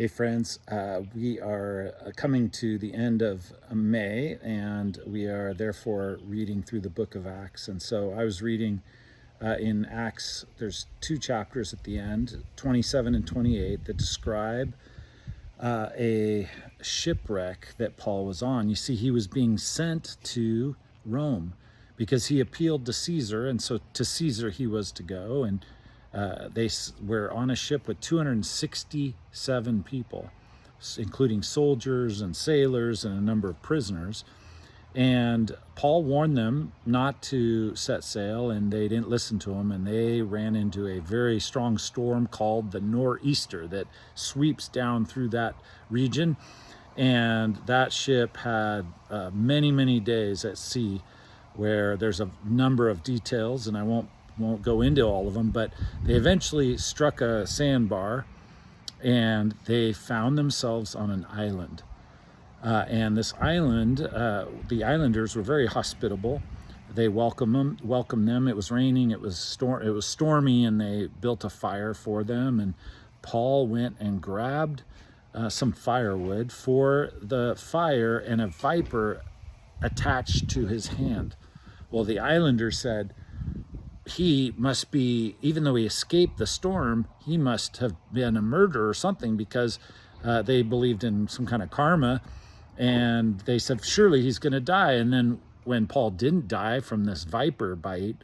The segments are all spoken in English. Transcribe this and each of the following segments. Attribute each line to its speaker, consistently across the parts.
Speaker 1: Hey friends, we are coming to the end of May, and we are therefore reading through the book of Acts. And so I was reading in Acts, there's two chapters at the end, 27 and 28, that describe a shipwreck that Paul was on. You see, he was being sent to Rome because he appealed to Caesar, and so to Caesar he was to go. And they were on a ship with 267 people, including soldiers and sailors and a number of prisoners. And Paul warned them not to set sail, and they didn't listen to him, and they ran into a very strong storm called the nor'easter that sweeps down through that region. And that ship had many days at sea, where there's a number of details, and I won't go into all of them, but they eventually struck a sandbar and they found themselves on an island. And this island, the islanders were very hospitable. They welcomed them. It was raining, it was stormy, and they built a fire for them. And Paul went and grabbed some firewood for the fire, and a viper attached to his hand. Well, the islanders said, he must be, even though he escaped the storm, he must have been a murderer or something, because they believed in some kind of karma. And they said, surely he's going to die. And then when Paul didn't die from this viper bite,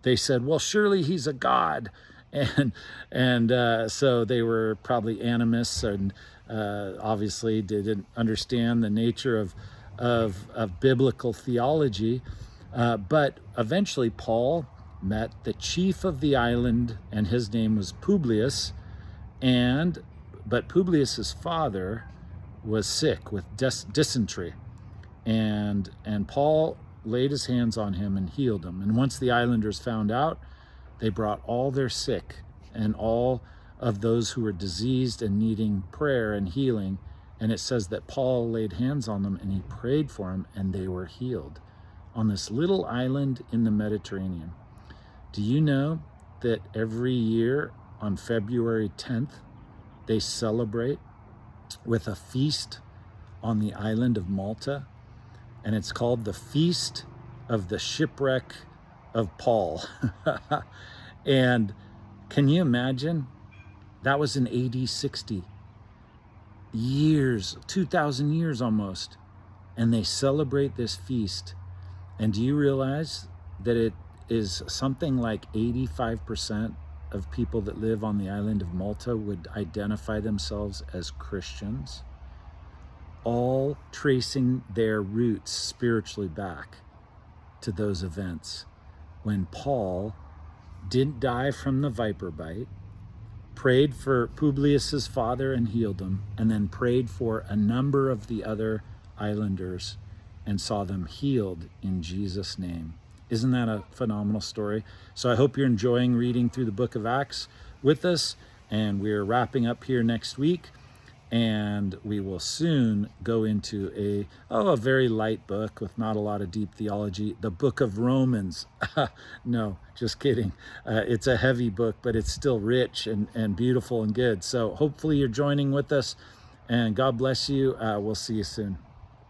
Speaker 1: they said, well, surely he's a god. And so they were probably animists, and obviously didn't understand the nature of biblical theology. But eventually Paul met the chief of the island, and his name was Publius. But Publius's father was sick with dysentery, and Paul laid his hands on him and healed him. And once the islanders found out, they brought all their sick and all of those who were diseased and needing prayer and healing. And it says that Paul laid hands on them and he prayed for them, and they were healed on this little island in the Mediterranean. Do you know that every year on February 10th, they celebrate with a feast on the island of Malta? And it's called the Feast of the Shipwreck of Paul. And can you imagine? That was in AD 60. Years, 2,000 years almost. And they celebrate this feast. And do you realize that it is something like 85% of people that live on the island of Malta would identify themselves as Christians, all tracing their roots spiritually back to those events when Paul didn't die from the viper bite, prayed for Publius's father and healed him, and then prayed for a number of the other islanders and saw them healed in Jesus' name. Isn't that a phenomenal story? So I hope you're enjoying reading through the book of Acts with us, and we're wrapping up here next week, and we will soon go into a very light book with not a lot of deep theology, the book of Romans. No, just kidding. It's a heavy book, but it's still rich and beautiful and good. So hopefully you're joining with us, and God bless you. We'll see you soon.